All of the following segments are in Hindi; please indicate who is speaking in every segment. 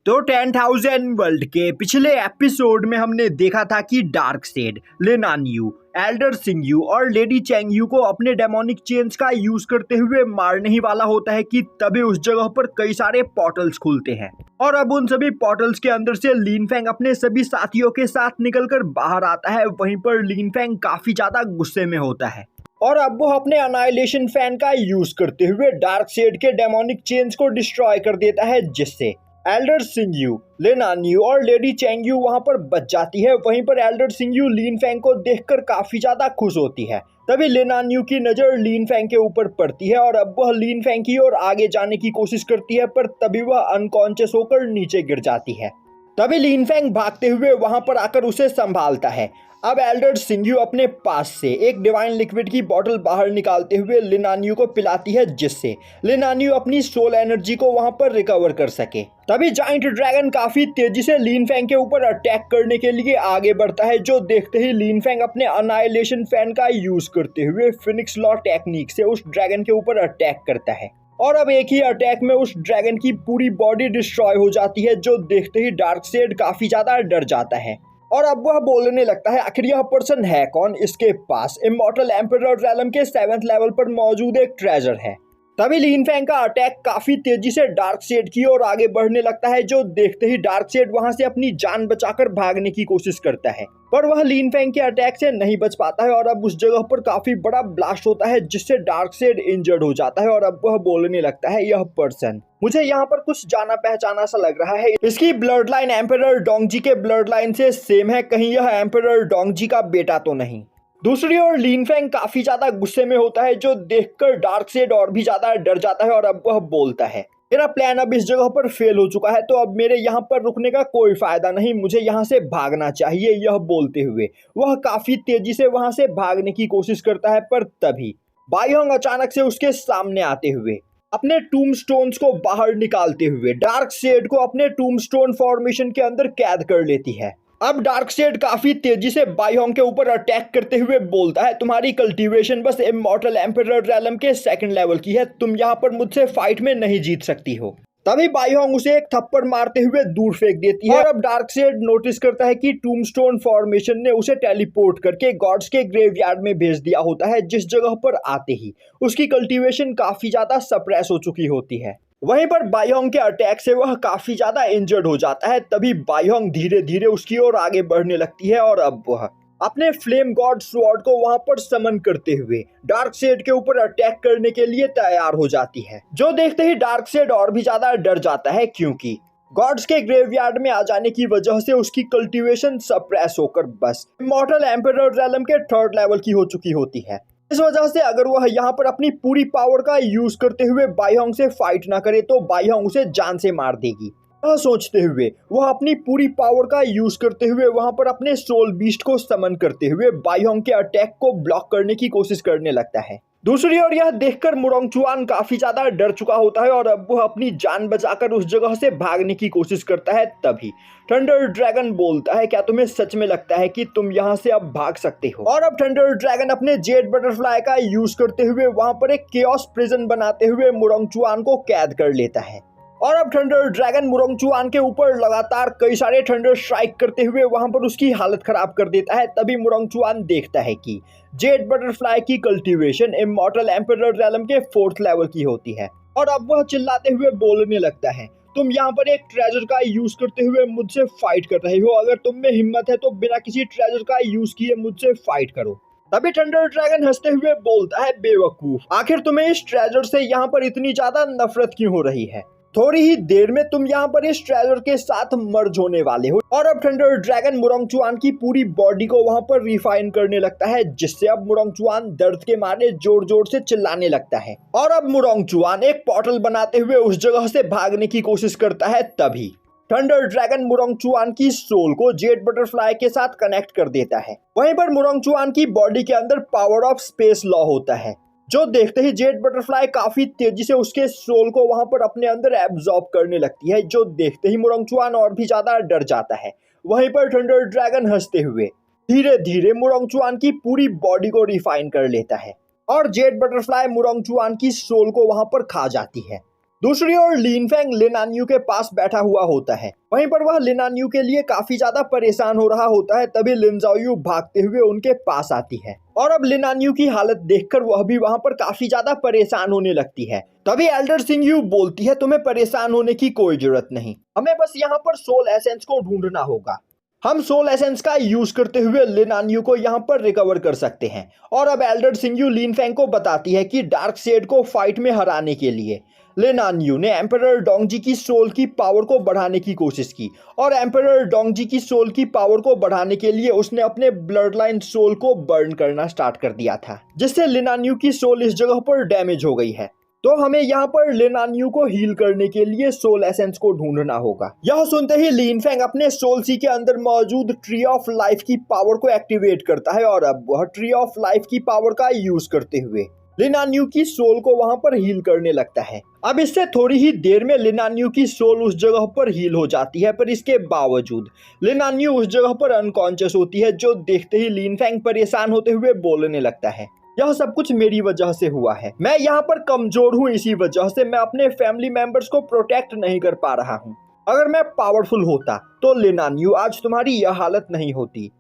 Speaker 1: तो 10,000 वर्ल्ड के पिछले एपिसोड में हमने देखा था कि डार्कसेड, लिन आन यू, एल्डर सिंगयू और लेडी चेंगयू को अपने डेमोनिक चेन्स का यूज करते हुए मारने ही वाला होता है कि तभी उस जगह पर कई सारे पोर्टल्स खुलते हैं और अब उन सभी पोर्टल्स के अंदर से लिन फेंग अपने सभी साथियों के साथ निकलकर बाहर आता है। वहीं पर लिन फेंग काफी ज्यादा गुस्से में होता है और अब वो अपने अनाइलेशन फैन का यूज करते हुए डार्कसेड के डेमोनिक चेन्स को डिस्ट्रॉय कर देता है, जिससे एल्डर सिंगयू, लिन आन यू और लेडी चेंगयू वहां पर बच जाती है। वहीं पर एल्डर सिंगयू लिन फेंग को देखकर काफी ज्यादा खुश होती है। तभी लिन आन यू की नजर लिन फेंग के ऊपर पड़ती है और अब वह लिन फेंग की ओर आगे जाने की कोशिश करती है, पर तभी वह अनकॉन्शियस होकर नीचे गिर जाती है। तभी लिन फेंग भागते हुए वहां पर आकर उसे संभालता है। अब एल्डर सिंगयू अपने पास से एक डिवाइन लिक्विड की बोतल बाहर निकालते हुए लिन आन यू को पिलाती है, जिससे लिन आन यू अपनी सोल एनर्जी को वहां पर रिकवर कर सके। तभी जाइंट ड्रैगन काफी तेजी से लिन फेंग के ऊपर अटैक करने के लिए आगे बढ़ता है, जो देखते ही लिन फेंग अपने अनाइलेशन फैन का यूज करते हुए फिनिक्स लॉ टेक्निक से उस ड्रैगन के ऊपर अटैक करता है और अब एक ही अटैक में उस ड्रैगन की पूरी बॉडी डिस्ट्रॉय हो जाती है, जो देखते ही डार्कसेड काफी ज्यादा डर जाता है और अब वह बोलने लगता है आखिर यह पर्सन है कौन। इसके पास इमॉर्टल एम्परर रैलम के 7th लेवल पर मौजूद एक ट्रेजर है। तभी लिन फेंग का अटैक काफी तेजी से डार्कसेड की ओर आगे बढ़ने लगता है, जो देखते ही डार्कसेड वहां से अपनी जान बचाकर भागने की कोशिश करता है, पर वह लिन फेंग के अटैक से नहीं बच पाता है और अब उस जगह पर काफी बड़ा ब्लास्ट होता है, जिससे डार्कसेड इंजर्ड हो जाता है और अब वह बोलने लगता है यह पर्सन मुझे यहाँ पर कुछ जाना पहचाना सा लग रहा है। इसकी ब्लड लाइन एम्परर डोंगजी के ब्लड लाइन से सेम है, कहीं यह एम्परर डोंगजी का बेटा तो नहीं। दूसरी ओर लिन फेंग काफी ज्यादा गुस्से में होता है, जो देखकर डार्कसेड और भी ज्यादा डर जाता है और अब वह बोलता है मेरा प्लान अब इस जगह पर फेल हो चुका है, तो अब मेरे यहाँ पर रुकने का कोई फायदा नहीं, मुझे यहाँ से भागना चाहिए। यह बोलते हुए वह काफी तेजी से वहां से भागने की कोशिश करता है, पर तभी बाईहोंग अचानक से उसके सामने आते हुए अपने टूमस्टोन्स को बाहर निकालते हुए डार्कसेड को अपने टूमस्टोन फॉर्मेशन के अंदर कैद कर लेती है। अब डार्कसेड काफी तेजी से बाईहोंग के ऊपर अटैक करते हुए बोलता है तुम्हारी कल्टीवेशन बस इमॉर्टल एम्परर रैलम के 2nd लेवल की है, तुम यहाँ पर मुझसे फाइट में नहीं जीत सकती हो। तभी बाईहोंग उसे एक थप्पड़ मारते हुए दूर फेंक देती है और अब डार्कसेड नोटिस करता है कि टूमस्टोन फॉर्मेशन ने उसे टेलीपोर्ट करके गॉड्स के ग्रेवयार्ड में भेज दिया होता है, जिस जगह पर आते ही उसकी कल्टीवेशन काफी ज्यादा सप्रेस हो चुकी होती है। वहीं पर बाईहोंग के अटैक से वह काफी ज्यादा इंजर्ड हो जाता है। तभी बाईहोंग धीरे धीरे उसकी ओर आगे बढ़ने लगती है और अब वह अपने फ्लेम गॉड स्वॉर्ड को वहां पर समन करते हुए डार्कसेड के ऊपर अटैक करने के लिए तैयार हो जाती है, जो देखते ही डार्कसेड और भी ज्यादा डर जाता है, क्योंकि गॉड्स के ग्रेवयार्ड में आ जाने की वजह से उसकी कल्टीवेशन सप्रेस होकर बस इमॉर्टल एम्परर रैलम के 3rd लेवल की हो चुकी होती है। इस वजह से अगर वह यहाँ पर अपनी पूरी पावर का यूज करते हुए बाईहोंग से फाइट ना करे तो बाईहोंग उसे जान से मार देगी। यह सोचते हुए वह अपनी पूरी पावर का यूज करते हुए वहां पर अपने सोल बीस्ट को समन करते हुए बाईहोंग के अटैक को ब्लॉक करने की कोशिश करने लगता है। दूसरी ओर यह देखकर मुरोंगचुआन काफी ज्यादा डर चुका होता है और अब वह अपनी जान बचाकर उस जगह से भागने की कोशिश करता है। तभी थंडर ड्रैगन बोलता है क्या तुम्हें सच में लगता है कि तुम यहाँ से अब भाग सकते हो? और अब थंडर ड्रैगन अपने जेड बटरफ्लाई का यूज करते हुए वहां पर एक केओस प्रिजन बनाते हुए मुरोंगचुआन को कैद कर लेता है और अब थंडर ड्रैगन मुरोंगचुआन के ऊपर लगातार कई सारे थंडर स्ट्राइक करते हुए वहां पर उसकी हालत खराब कर देता है। तभी मुरोंगचुआन देखता है कि जेड बटरफ्लाई की कल्टीवेशन इमॉर्टल एम्परर रैलम के 4th लेवल की होती है और अब वह चिल्लाते हुए बोलने लगता है तुम यहाँ पर एक ट्रेजर का यूज करते हुए मुझसे फाइट कर रहे हो, अगर तुम में हिम्मत है तो बिना किसी ट्रेजर का यूज किए मुझसे फाइट करो। तभी थंडर ड्रैगन हंसते हुए बोलता है बेवकूफ, आखिर तुम्हें इस ट्रेजर से यहाँ पर इतनी ज्यादा नफरत क्यों हो रही है? थोड़ी ही देर में तुम यहाँ पर इस ट्रेजर के साथ मर्ज होने वाले हो। और अब थंडर ड्रैगन मुरोंगचुआन की पूरी बॉडी को वहां पर रिफाइन करने लगता है, जिससे अब मुरोंगचुआन दर्द के मारे जोर जोर से चिल्लाने लगता है और अब मुरोंगचुआन एक पोर्टल बनाते हुए उस जगह से भागने की कोशिश करता है। तभी थंडर ड्रैगन मुरोंगचुआन की सोल को जेड बटरफ्लाई के साथ कनेक्ट कर देता है। वहीं पर मुरोंगचुआन की बॉडी के अंदर पावर ऑफ स्पेस लॉ होता है, जो देखते ही जेड बटरफ्लाई काफी तेजी से उसके सोल को वहां पर अपने अंदर एब्जॉर्ब करने लगती है, जो देखते ही मुरोंगचुआन और भी ज्यादा डर जाता है। वहीं पर थंडर ड्रैगन हंसते हुए धीरे धीरे मुरोंगचुआन की पूरी बॉडी को रिफाइन कर लेता है और जेड बटरफ्लाई मुरोंगचुआन की सोल को वहां पर खा जाती है। दूसरी ओर लिन फैंग लिन आन्यू के पास बैठा हुआ होता है। वहीं पर वह लिन आन्यू के लिए काफी ज्यादा परेशान हो रहा होता है। तभी लिन ज़ाओयू भागते हुए उनके पास आती है और अब लिन आन्यू की हालत देखकर वह भी वहां पर काफी ज्यादा परेशान होने लगती है। तभी एल्डर सिंह बोलती है, तुम्हें परेशान होने की कोई जरूरत नहीं, हमें बस यहाँ पर सोल एसेंस को ढूंढना होगा। हम सोल एसेंस का यूज करते हुए लिन आन्यू को यहाँ पर रिकवर कर सकते हैं। और अब एल्डर सिंह लिन फैंग को बताती है कि डार्क सेड को फाइट में हराने के लिए लिन आन्यू ने एम्परर डोंगजी की सोल की पावर को बढ़ाने की कोशिश की और एम्परर डोंगजी की सोल की पावर को बढ़ाने के लिए उसने अपने ब्लड लाइन सोल को बर्न करना स्टार्ट कर दिया था, जिससे लिन आन्यू की सोल इस जगह पर डैमेज हो गई है। तो हमें यहाँ पर लिन आन्यू को हील करने के लिए सोल एसेंस को ढूंढना होगा। यह सुनते ही लिन फैंग अपने सोल सी के अंदर मौजूद ट्री ऑफ लाइफ की पावर को एक्टिवेट करता है और अब वह ट्री ऑफ लाइफ की पावर का यूज करते हुए लिन आन्यू की सोल को वहां पर हील करने लगता है। अब इससे थोड़ी ही देर में लिन आन्यू की सोल उस जगह पर हील हो जाती है, पर इसके बावजूद लिन आन्यू उस जगह पर अनकॉन्शियस होती है, जो देखते ही लिन फैंग परेशान होते हुए बोलने लगता है, यह सब कुछ मेरी वजह से हुआ है, मैं यहाँ पर कमजोर हूँ, इसी वजह से मैं अपने फैमिली मेंबर्स को प्रोटेक्ट नहीं कर पा रहा हूँ। अगर मैं पावरफुल होता तो लिन आन्यू आज तुम्हारी यह हालत नहीं होती।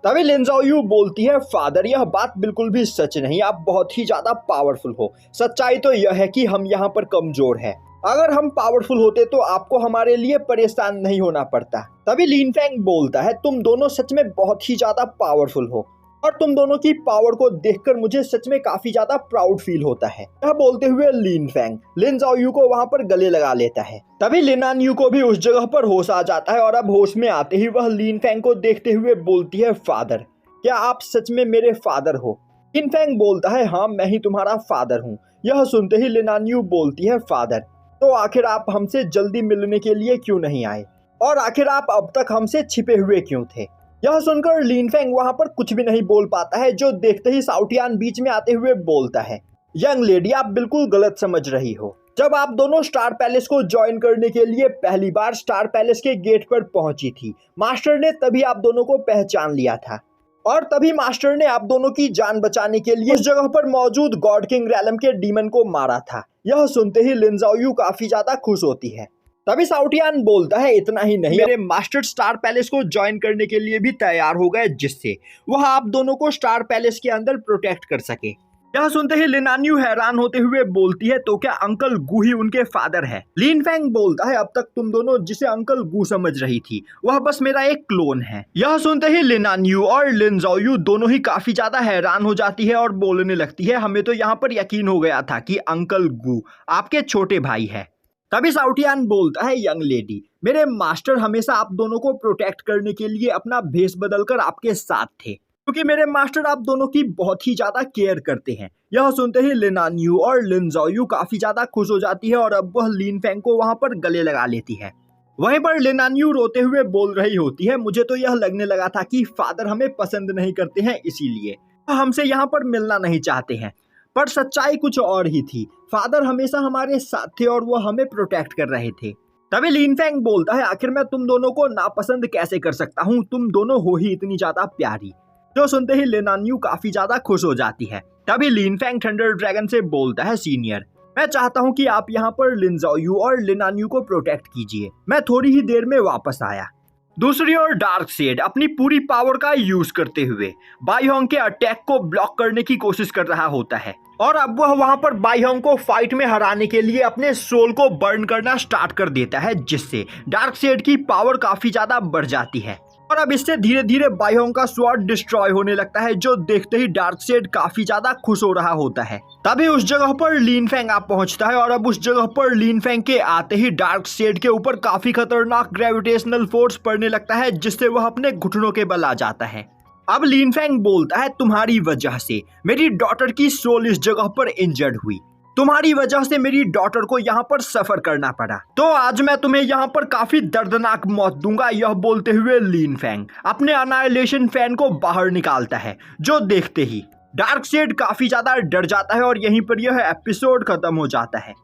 Speaker 1: तभी लिन ज़ाओयू बोलती है, फादर यह बात बिल्कुल भी सच नहीं, आप बहुत ही ज्यादा पावरफुल हो। सच्चाई तो यह है कि हम यहाँ पर कमजोर हैं। अगर हम पावरफुल होते तो आपको हमारे लिए परेशान नहीं होना पड़ता। तभी लिन फैंग बोलता है, तुम दोनों सच में बहुत ही ज्यादा पावरफुल हो और तुम दोनों की पावर को देखकर मुझे सच में काफी ज्यादा प्राउड फील होता है। यह बोलते हुए लिन फैंग लिन ज़ाओयू को वहां पर गले लगा लेता है। तभी लिन आन्यू को भी उस जगह पर होश आ जाता है और अब होश में आते ही वह लिन फैंग को देखते हुए बोलती है, फादर क्या आप सच में मेरे फादर हो? लिन फैंग बोलता है, हाँ मैं ही तुम्हारा फादर हूँ। यह सुनते ही लिन आन्यू बोलती है, फादर तो आखिर आप हमसे जल्दी मिलने के लिए क्यों नहीं आए और आखिर आप अब तक हमसे छिपे हुए क्यों थे? यह सुनकर लिन फैंग वहां पर कुछ भी नहीं बोल पाता है, जो देखते ही साउटियान बीच में आते हुए बोलता है, यंग लेडी आप बिल्कुल गलत समझ रही हो। जब आप दोनों स्टार पैलेस को ज्वाइन करने के लिए पहली बार स्टार पैलेस के गेट पर पहुंची थी, मास्टर ने तभी आप दोनों को पहचान लिया था और तभी मास्टर ने आप दोनों की जान बचाने के लिए उस जगह पर मौजूद गॉड किंग रैलम के डीमन को मारा था। यह सुनते ही लिन ज़ाओयू काफी ज्यादा खुश होती है। तभी साउटियान बोलता है, इतना ही नहीं, मेरे मास्टर स्टार पैलेस को ज्वाइन करने के लिए भी तैयार हो गए, जिससे वह आप दोनों को स्टार पैलेस के अंदर प्रोटेक्ट कर सके। यह सुनते ही लिन आन्यू हैरान होते हुए बोलती है, तो क्या अंकल गू ही उनके फादर है? लिन फैंग बोलता है, अब तक तुम दोनों जिसे अंकल गू समझ रही थी वह बस मेरा एक क्लोन है। यह सुनते ही लिन आन्यू और लिन ज़ाओयू दोनों ही काफी ज्यादा हैरान हो जाती है और बोलने लगती है, हमें तो यहाँ पर यकीन हो गया था कि अंकल गू आपके छोटे भाई है। तभी साउटियान बोलता है, यंग लेडी मेरे मास्टर हमेशा आप दोनों को प्रोटेक्ट करने के लिए अपना भेष बदलकर आपके साथ थे, क्योंकि मेरे मास्टर आप दोनों की बहुत ही ज्यादा केयर करते हैं। यह सुनते ही लिन आन्यू और लिन ज़ाओयू काफी ज्यादा खुश हो जाती है और अब वह लिन फैंग को वहां पर गले लगा लेती है। वहीं पर लिन आन्यू रोते हुए बोल रही होती है, मुझे तो यह लगने लगा था कि फादर हमें पसंद नहीं करते हैं, इसीलिए हमसे यहाँ पर मिलना नहीं चाहते हैं, पर सच्चाई कुछ और ही थी। फादर हमेशा हमारे साथ थे और वो हमें प्रोटेक्ट कर रहे थे। तभी लिन फैंग बोलता है, आखिर मैं तुम दोनों को नापसंद कैसे कर सकता हूँ, तुम दोनों हो ही इतनी ज्यादा प्यारी। जो सुनते ही लिन आन्यू काफी ज्यादा खुश हो जाती है। तभी लिन फैंग थंडर ड्रैगन से बोलता है, सीनियर मैं चाहता हूँ कि आप यहाँ पर लिन ज़ाओयू और लिन आन्यू को प्रोटेक्ट कीजिए, मैं थोड़ी ही देर में वापस आया। दूसरी ओर डार्क सेड अपनी पूरी पावर का यूज करते हुए बाईहोंग के अटैक को ब्लॉक करने की कोशिश कर रहा होता है और अब वह वहां पर बाईहोंग को फाइट में हराने के लिए अपने सोल को बर्न करना स्टार्ट कर देता है, जिससे डार्क सेड की पावर काफी ज्यादा बढ़ जाती है और अब इससे धीरे धीरे बाईहोंग का स्वॉर्ड डिस्ट्रॉय होने लगता है, जो देखते ही डार्क सेड काफी ज्यादा खुश हो रहा होता है। तभी उस जगह पर लिन फैंग आ पहुंचता है और अब उस जगह पर लिन फैंग के आते ही डार्क सेड के ऊपर काफी खतरनाक ग्रेविटेशनल फोर्स पड़ने लगता है, जिससे वह अपने घुटनों के बल आ जाता है। अब लिन फैंग बोलता है, तुम्हारी वजह से मेरी डॉटर की सोल इस जगह पर इंजर्ड हुई, तुम्हारी वजह से मेरी डॉटर को यहाँ पर सफर करना पड़ा, तो आज मैं तुम्हें यहाँ पर काफी दर्दनाक मौत दूंगा। यह बोलते हुए लिन फैंग अपने अनाइलेशन फैन को बाहर निकालता है, जो देखते ही डार्क सेड काफी ज्यादा डर जाता है और यहीं पर यह एपिसोड खत्म हो जाता है।